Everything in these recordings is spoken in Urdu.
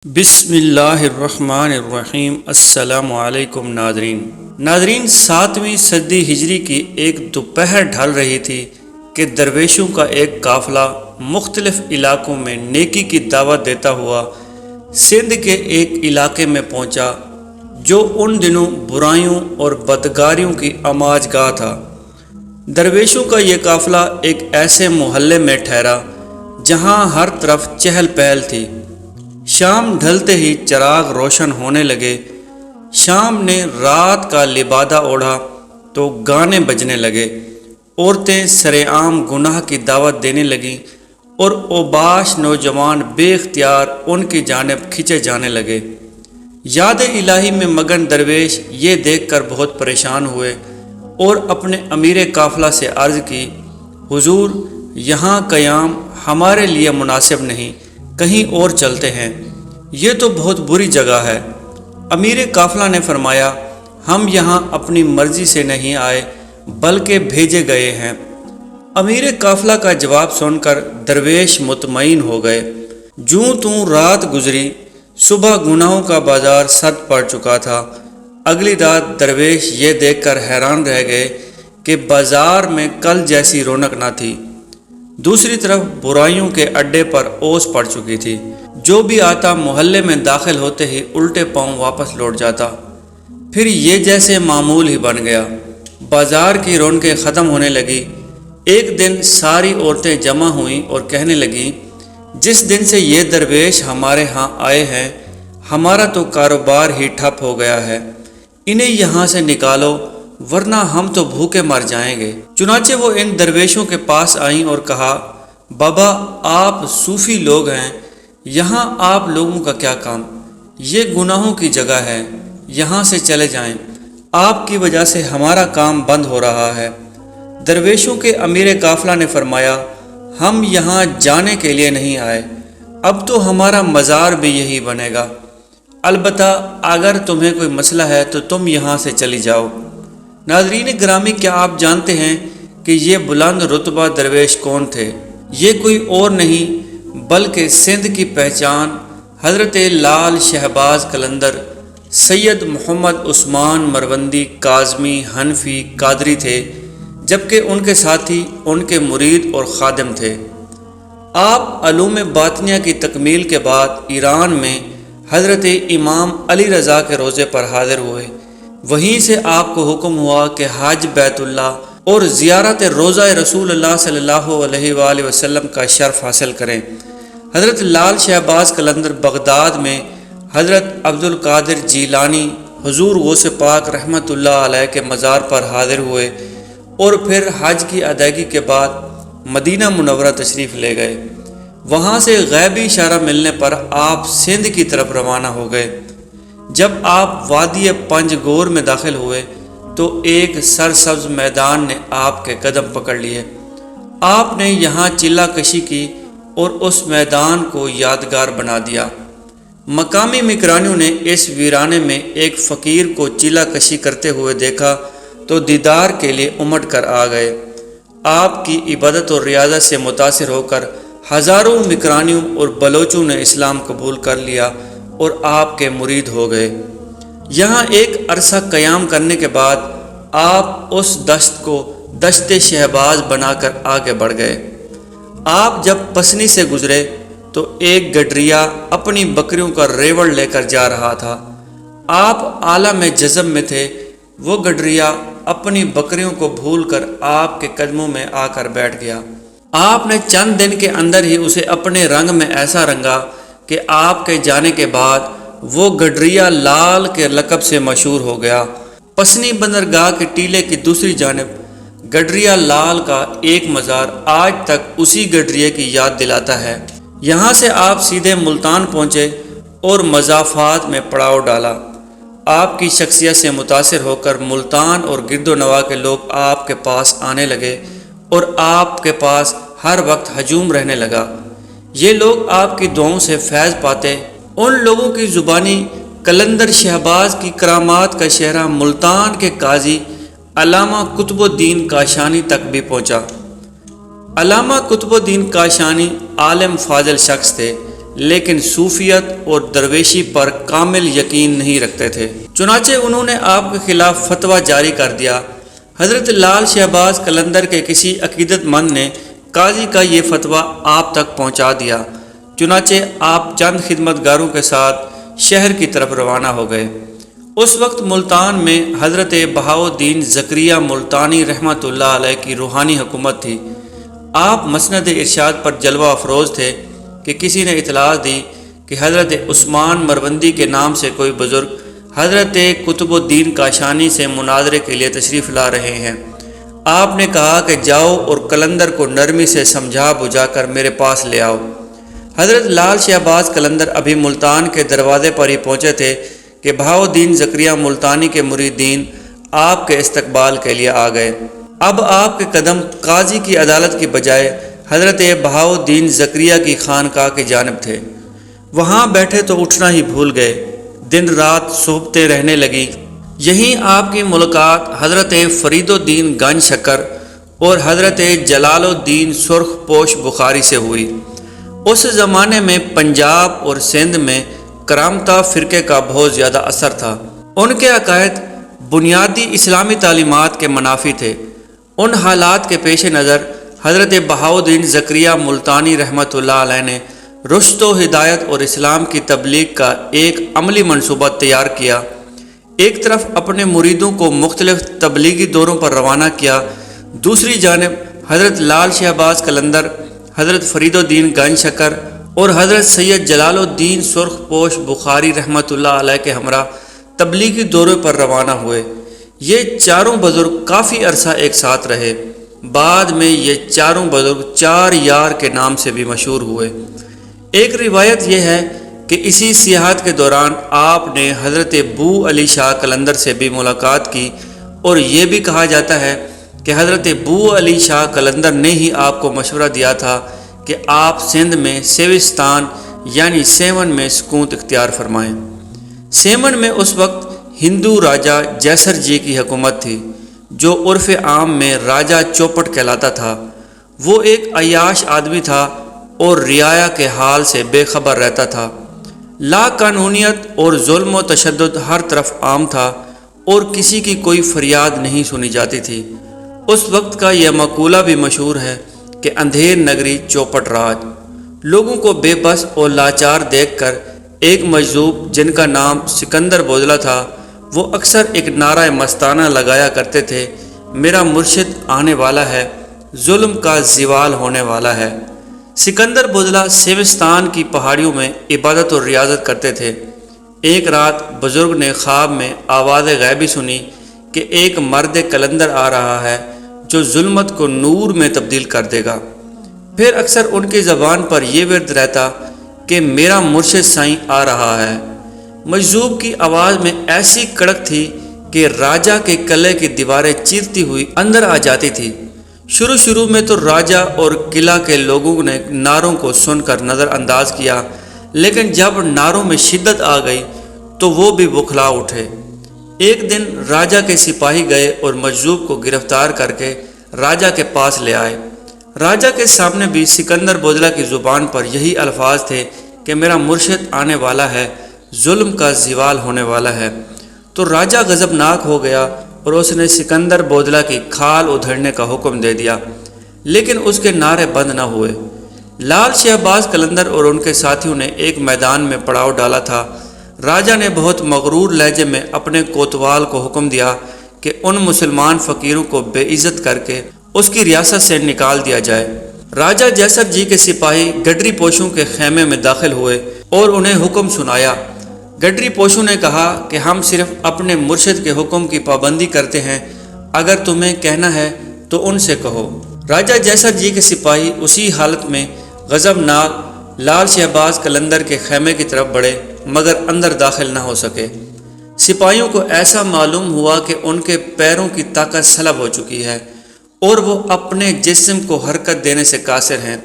بسم اللہ الرحمن الرحیم۔ السلام علیکم ناظرین 7ویں صدی ہجری کی ایک دوپہر ڈھل رہی تھی کہ درویشوں کا ایک قافلہ مختلف علاقوں میں نیکی کی دعوت دیتا ہوا سندھ کے ایک علاقے میں پہنچا جو ان دنوں برائیوں اور بدکاریوں کی آماج گاہ تھا۔ درویشوں کا یہ قافلہ ایک ایسے محلے میں ٹھہرا جہاں ہر طرف چہل پہل تھی۔ شام ڈھلتے ہی چراغ روشن ہونے لگے۔ شام نے رات کا لبادہ اوڑھا تو گانے بجنے لگے۔ عورتیں سرعام گناہ کی دعوت دینے لگیں اور اوباش نوجوان بے اختیار ان کی جانب کھینچے جانے لگے۔ یاد الہی میں مگن درویش یہ دیکھ کر بہت پریشان ہوئے اور اپنے امیر قافلہ سے عرض کی، حضور یہاں قیام ہمارے لیے مناسب نہیں، کہیں اور چلتے ہیں، یہ تو بہت بری جگہ ہے۔ امیر قافلہ نے فرمایا، ہم یہاں اپنی مرضی سے نہیں آئے بلکہ بھیجے گئے ہیں۔ امیر قافلہ کا جواب سن کر درویش مطمئن ہو گئے۔ جوں توں رات گزری، صبح گناہوں کا بازار سد پڑ چکا تھا۔ اگلی رات درویش یہ دیکھ کر حیران رہ گئے کہ بازار میں کل جیسی رونق نہ تھی۔ دوسری طرف برائیوں کے اڈے پر اوس پڑ چکی تھی۔ جو بھی آتا محلے میں داخل ہوتے ہی الٹے پاؤں واپس لوٹ جاتا۔ پھر یہ جیسے معمول ہی بن گیا۔ بازار کی رونقیں ختم ہونے لگی۔ ایک دن ساری عورتیں جمع ہوئیں اور کہنے لگیں، جس دن سے یہ درویش ہمارے ہاں آئے ہیں ہمارا تو کاروبار ہی ٹھپ ہو گیا ہے، انہیں یہاں سے نکالو ورنہ ہم تو بھوکے مر جائیں گے۔ چنانچہ وہ ان درویشوں کے پاس آئیں اور کہا، بابا آپ صوفی لوگ ہیں، یہاں آپ لوگوں کا کیا کام؟ یہ گناہوں کی جگہ ہے، یہاں سے چلے جائیں، آپ کی وجہ سے ہمارا کام بند ہو رہا ہے۔ درویشوں کے امیر قافلہ نے فرمایا، ہم یہاں جانے کے لیے نہیں آئے، اب تو ہمارا مزار بھی یہی بنے گا، البتہ اگر تمہیں کوئی مسئلہ ہے تو تم یہاں سے چلی جاؤ۔ ناظرین گرامی، کیا آپ جانتے ہیں کہ یہ بلند رتبہ درویش کون تھے؟ یہ کوئی اور نہیں بلکہ سندھ کی پہچان حضرت لال شہباز قلندر سید محمد عثمان مروندی کاظمی حنفی قادری تھے، جبکہ ان کے ساتھی ان کے مرید اور خادم تھے۔ آپ علوم باطنیہ کی تکمیل کے بعد ایران میں حضرت امام علی رضا کے روضے پر حاضر ہوئے۔ وہیں سے آپ کو حکم ہوا کہ حج بیت اللہ اور زیارت روضہ رسول اللہ صلی اللہ علیہ وآلہ وسلم کا شرف حاصل کریں۔ حضرت لال شہباز قلندر بغداد میں حضرت عبد القادر جیلانی حضور غوث پاک رحمۃ اللہ علیہ کے مزار پر حاضر ہوئے اور پھر حج کی ادائیگی کے بعد مدینہ منورہ تشریف لے گئے۔ وہاں سے غیبی اشارہ ملنے پر آپ سندھ کی طرف روانہ ہو گئے۔ جب آپ وادی پنج گور میں داخل ہوئے تو ایک سرسبز میدان نے آپ کے قدم پکڑ لیے۔ آپ نے یہاں چلہ کشی کی اور اس میدان کو یادگار بنا دیا۔ مقامی مکرانیوں نے اس ویرانے میں ایک فقیر کو چلہ کشی کرتے ہوئے دیکھا تو دیدار کے لیے امٹ کر آ گئے۔ آپ کی عبادت اور ریاضت سے متاثر ہو کر ہزاروں مکرانیوں اور بلوچوں نے اسلام قبول کر لیا اور آپ کے مرید ہو گئے۔ یہاں ایک عرصہ قیام کرنے کے بعد آپ اس دشت کو دشت شہباز بنا کر آگے بڑھ گئے۔ آپ جب پسنی سے گزرے تو ایک گڈریا اپنی بکریوں کا ریوڑ لے کر جا رہا تھا۔ آپ عالم جذب میں تھے۔ وہ گڈریا اپنی بکریوں کو بھول کر آپ کے قدموں میں آ کر بیٹھ گیا۔ آپ نے چند دن کے اندر ہی اسے اپنے رنگ میں ایسا رنگا کہ آپ کے جانے کے بعد وہ گڈریا لال کے لقب سے مشہور ہو گیا۔ پسنی بندرگاہ کے ٹیلے کی دوسری جانب گڈریا لال کا ایک مزار آج تک اسی گڈریے کی یاد دلاتا ہے۔ یہاں سے آپ سیدھے ملتان پہنچے اور مضافات میں پڑاؤ ڈالا۔ آپ کی شخصیت سے متاثر ہو کر ملتان اور گرد و نواح کے لوگ آپ کے پاس آنے لگے اور آپ کے پاس ہر وقت ہجوم رہنے لگا۔ یہ لوگ آپ کی دعاؤں سے فیض پاتے۔ ان لوگوں کی زبانی قلندر شہباز کی کرامات کا شہرہ ملتان کے قاضی علامہ قطب الدین کاشانی تک بھی پہنچا۔ علامہ قطب الدین کاشانی عالم فاضل شخص تھے، لیکن صوفیت اور درویشی پر کامل یقین نہیں رکھتے تھے۔ چنانچہ انہوں نے آپ کے خلاف فتویٰ جاری کر دیا۔ حضرت لال شہباز قلندر کے کسی عقیدت مند نے قاضی کا یہ فتویٰ آپ تک پہنچا دیا۔ چنانچہ آپ چند خدمتگاروں کے ساتھ شہر کی طرف روانہ ہو گئے۔ اس وقت ملتان میں حضرت بہاؤالدین زکریا ملتانی رحمۃ اللہ علیہ کی روحانی حکومت تھی۔ آپ مسند ارشاد پر جلوہ افروز تھے کہ کسی نے اطلاع دی کہ حضرت عثمان مروندی کے نام سے کوئی بزرگ حضرت قطب الدین کاشانی سے مناظرے کے لیے تشریف لا رہے ہیں۔ آپ نے کہا کہ جاؤ اور قلندر کو نرمی سے سمجھا بجھا کر میرے پاس لے آؤ۔ حضرت لال شہباز قلندر ابھی ملتان کے دروازے پر ہی پہنچے تھے کہ بہاؤالدین زکریا ملتانی کے مریدین آپ کے استقبال کے لیے آ گئے۔ اب آپ کے قدم قاضی کی عدالت کی بجائے حضرت بہاؤالدین زکریا کی خانقاہ کی جانب تھے۔ وہاں بیٹھے تو اٹھنا ہی بھول گئے۔ دن رات صحبتیں رہنے لگیں۔ یہیں آپ کی ملاقات حضرت فرید الدین گنج شکر اور حضرت جلال الدین سرخ پوش بخاری سے ہوئی۔ اس زمانے میں پنجاب اور سندھ میں کرامتہ فرقے کا بہت زیادہ اثر تھا۔ ان کے عقائد بنیادی اسلامی تعلیمات کے منافی تھے۔ ان حالات کے پیش نظر حضرت بہاؤالدین زکریا ملتانی رحمۃ اللہ علیہ نے رشد و ہدایت اور اسلام کی تبلیغ کا ایک عملی منصوبہ تیار کیا۔ ایک طرف اپنے مریدوں کو مختلف تبلیغی دوروں پر روانہ کیا، دوسری جانب حضرت لال شہباز قلندر، حضرت فرید الدین گنج شکر اور حضرت سید جلال الدین سرخ پوش بخاری رحمۃ اللہ علیہ کے ہمراہ تبلیغی دورے پر روانہ ہوئے۔ یہ چاروں بزرگ کافی عرصہ ایک ساتھ رہے۔ بعد میں یہ چاروں بزرگ چار یار کے نام سے بھی مشہور ہوئے۔ ایک روایت یہ ہے کہ اسی سیاحت کے دوران آپ نے حضرت بو علی شاہ قلندر سے بھی ملاقات کی، اور یہ بھی کہا جاتا ہے کہ حضرت بو علی شاہ قلندر نے ہی آپ کو مشورہ دیا تھا کہ آپ سندھ میں سیوستان یعنی سیون میں سکونت اختیار فرمائیں۔ سیون میں اس وقت ہندو راجہ جیسر جی کی حکومت تھی، جو عرف عام میں راجہ چوپٹ کہلاتا تھا۔ وہ ایک عیاش آدمی تھا اور رعایا کے حال سے بے خبر رہتا تھا۔ لا قانونیت اور ظلم و تشدد ہر طرف عام تھا اور کسی کی کوئی فریاد نہیں سنی جاتی تھی۔ اس وقت کا یہ مقولہ بھی مشہور ہے کہ اندھیر نگری چوپٹ راج۔ لوگوں کو بے بس اور لاچار دیکھ کر ایک مجذوب جن کا نام سکندر بوزلا تھا، وہ اکثر ایک نعرہ مستانہ لگایا کرتے تھے، میرا مرشد آنے والا ہے، ظلم کا زوال ہونے والا ہے۔ سکندر بوزلا سیوستان کی پہاڑیوں میں عبادت اور ریاضت کرتے تھے۔ ایک رات بزرگ نے خواب میں آواز غیبی سنی کہ ایک مرد قلندر آ رہا ہے جو ظلمت کو نور میں تبدیل کر دے گا۔ پھر اکثر ان کی زبان پر یہ ورد رہتا کہ میرا مرشد سائیں آ رہا ہے۔ مجذوب کی آواز میں ایسی کڑک تھی کہ راجہ کے قلعے کی دیواریں چیرتی ہوئی اندر آ جاتی تھی۔ شروع میں تو راجہ اور قلعہ کے لوگوں نے نعروں کو سن کر نظر انداز کیا، لیکن جب نعروں میں شدت آ گئی تو وہ بھی بکھلا اٹھے۔ ایک دن راجہ کے سپاہی گئے اور مجذوب کو گرفتار کر کے راجہ کے پاس لے آئے۔ راجہ کے سامنے بھی سکندر بوزلا کی زبان پر یہی الفاظ تھے کہ میرا مرشد آنے والا ہے، ظلم کا زوال ہونے والا ہے۔ تو راجہ غضبناک ہو گیا اور اس نے سکندر بوزلا کی کھال ادھیڑنے کا حکم دے دیا، لیکن اس کے نعرے بند نہ ہوئے۔ لال شہباز قلندر اور ان کے ساتھیوں نے ایک میدان میں پڑاؤ ڈالا تھا۔ راجہ نے بہت مغرور لہجے میں اپنے کوتوال کو حکم دیا کہ ان مسلمان فقیروں کو بے عزت کر کے اس کی ریاست سے نکال دیا جائے۔ راجہ جیسر جی کے سپاہی گڈری پوشوں کے خیمے میں داخل ہوئے اور انہیں حکم سنایا۔ گڈری پوشوں نے کہا کہ ہم صرف اپنے مرشد کے حکم کی پابندی کرتے ہیں، اگر تمہیں کہنا ہے تو ان سے کہو۔ راجہ جیسر جی کے سپاہی اسی حالت میں غضبناک لال شہباز قلندر کے خیمے کی طرف بڑھے، مگر اندر داخل نہ ہو سکے۔ سپاہیوں کو ایسا معلوم ہوا کہ ان کے پیروں کی طاقت سلب ہو چکی ہے اور وہ اپنے جسم کو حرکت دینے سے قاصر ہیں۔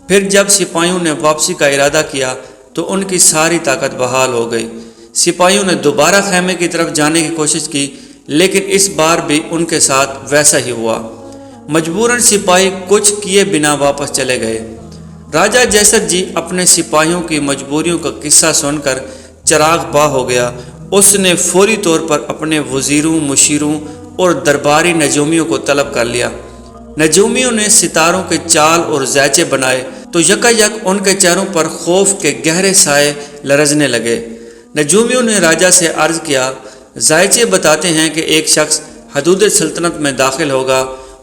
پھر جب سپاہیوں نے واپسی کا ارادہ کیا تو ان کی ساری طاقت بحال ہو گئی۔ سپاہیوں نے دوبارہ خیمے کی طرف جانے کی کوشش کی، لیکن اس بار بھی ان کے ساتھ ویسا ہی ہوا۔ مجبوراً سپاہی کچھ کیے بنا واپس چلے گئے۔ راجہ جیسر جی اپنے سپاہیوں کی مجبوریوں کا قصہ سن کر چراغ باں ہو گیا۔ اس نے فوری طور پر اپنے وزیروں، مشیروں اور درباری نجومیوں کو طلب کر لیا۔ نجومیوں نے ستاروں کے چال اور زیچے بنائے تو یکا یک ان کے چہروں پر خوف کے گہرے سائے لرزنے لگے۔ نجومیوں نے راجہ سے عرض کیا، زائچے بتاتے ہیں کہ ایک شخص حدود سلطنت میں داخل ہوگا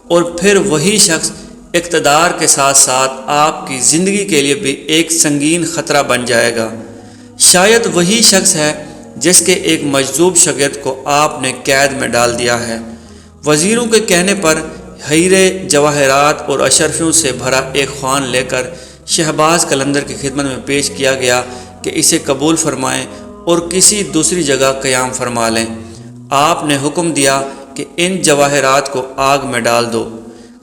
اور پھر وہی شخص اقتدار کے ساتھ ساتھ آپ کی زندگی کے لیے بھی ایک سنگین خطرہ بن جائے گا۔ شاید وہی شخص ہے جس کے ایک مجذوب شاگرد کو آپ نے قید میں ڈال دیا ہے۔ وزیروں کے کہنے پر ہیرے، جواہرات اور اشرفیوں سے بھرا ایک خوان لے کر شہباز قلندر کی خدمت میں پیش کیا گیا کہ اسے قبول فرمائیں اور کسی دوسری جگہ قیام فرما لیں۔ آپ نے حکم دیا کہ ان جواہرات کو آگ میں ڈال دو۔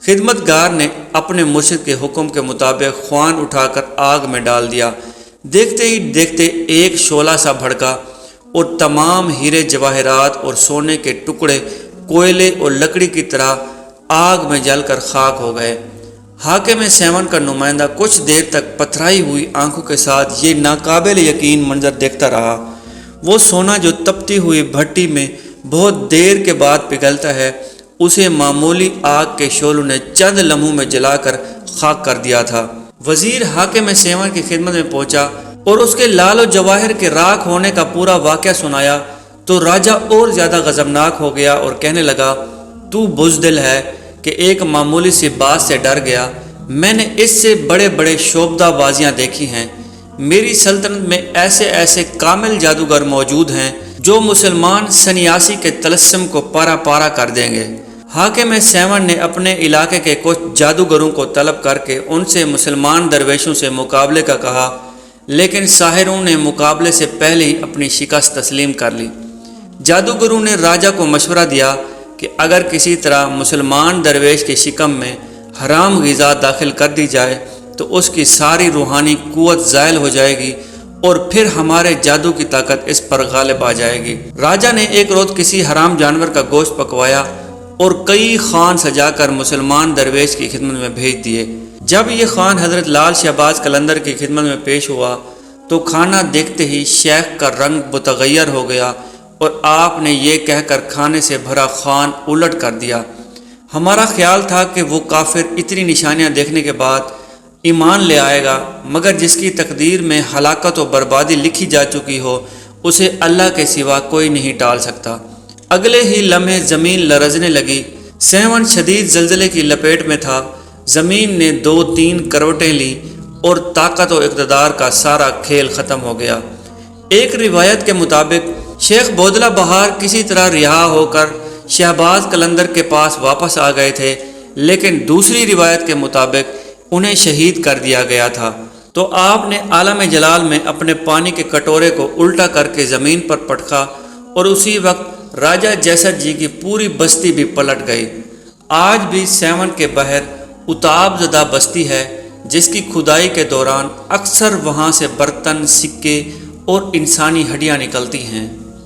خدمت گار نے اپنے مرشد کے حکم کے مطابق خوان اٹھا کر آگ میں ڈال دیا۔ دیکھتے ہی دیکھتے ایک شعلہ سا بھڑکا اور تمام ہیرے، جواہرات اور سونے کے ٹکڑے کوئلے اور لکڑی کی طرح آگ میں جل کر خاک ہو گئے۔ حاکم سیون کا نمائندہ کچھ دیر تک پتھرائی ہوئی آنکھوں کے ساتھ یہ ناقابل یقین منظر دیکھتا رہا۔ وہ سونا جو تپتی ہوئی بھٹی میں بہت دیر کے بعد پگھلتا ہے، اسے معمولی آگ کے شعلوں نے چند لمحوں میں جلا کر خاک کر دیا تھا۔ وزیر حاکم سیون کی خدمت میں پہنچا اور اس کے لال و جواہر کے راکھ ہونے کا پورا واقعہ سنایا تو راجہ اور زیادہ غضبناک ہو گیا اور کہنے لگا، تو بزدل ہے کہ ایک معمولی سی بات سے ڈر گیا۔ میں نے اس سے بڑے بڑے شعبدہ بازیاں دیکھی ہیں۔ میری سلطنت میں ایسے ایسے کامل جادوگر موجود ہیں جو مسلمان سنیاسی کے طلسم کو پارا پارا کر دیں گے۔ حاکم سیون نے اپنے علاقے کے کچھ جادوگروں کو طلب کر کے ان سے مسلمان درویشوں سے مقابلے کا کہا، لیکن ساحروں نے مقابلے سے پہلے ہی اپنی شکست تسلیم کر لی۔ جادوگروں نے راجہ کو مشورہ دیا کہ اگر کسی طرح مسلمان درویش کے شکم میں حرام غذا داخل کر دی جائے تو اس کی ساری روحانی قوت زائل ہو جائے گی اور پھر ہمارے جادو کی طاقت اس پر غالب آ جائے گی۔ راجہ نے ایک روز کسی حرام جانور کا گوشت پکوایا اور کئی خوان سجا کر مسلمان درویش کی خدمت میں بھیج دیے۔ جب یہ خوان حضرت لال شہباز قلندر کی خدمت میں پیش ہوا تو کھانا دیکھتے ہی شیخ کا رنگ متغیر ہو گیا اور آپ نے یہ کہہ کر کھانے سے بھرا خوان الٹ کر دیا، ہمارا خیال تھا کہ وہ کافر اتنی نشانیاں دیکھنے کے بعد ایمان لے آئے گا، مگر جس کی تقدیر میں ہلاکت و بربادی لکھی جا چکی ہو اسے اللہ کے سوا کوئی نہیں ٹال سکتا۔ اگلے ہی لمحے زمین لرزنے لگی۔ سیون شدید زلزلے کی لپیٹ میں تھا۔ زمین نے 2-3 کروٹیں لی اور طاقت و اقتدار کا سارا کھیل ختم ہو گیا۔ ایک روایت کے مطابق شیخ بودلہ بہار کسی طرح رہا ہو کر شہباز قلندر کے پاس واپس آ گئے تھے، لیکن دوسری روایت کے مطابق انہیں شہید کر دیا گیا تھا۔ تو آپ نے عالم جلال میں اپنے پانی کے کٹورے کو الٹا کر کے زمین پر پٹکا اور اسی وقت راجہ جیسر جی کی پوری بستی بھی پلٹ گئی۔ آج بھی سیون کے بحر اتاب زدہ بستی ہے جس کی کھدائی کے دوران اکثر وہاں سے برتن، سکے اور انسانی ہڈیاں نکلتی ہیں۔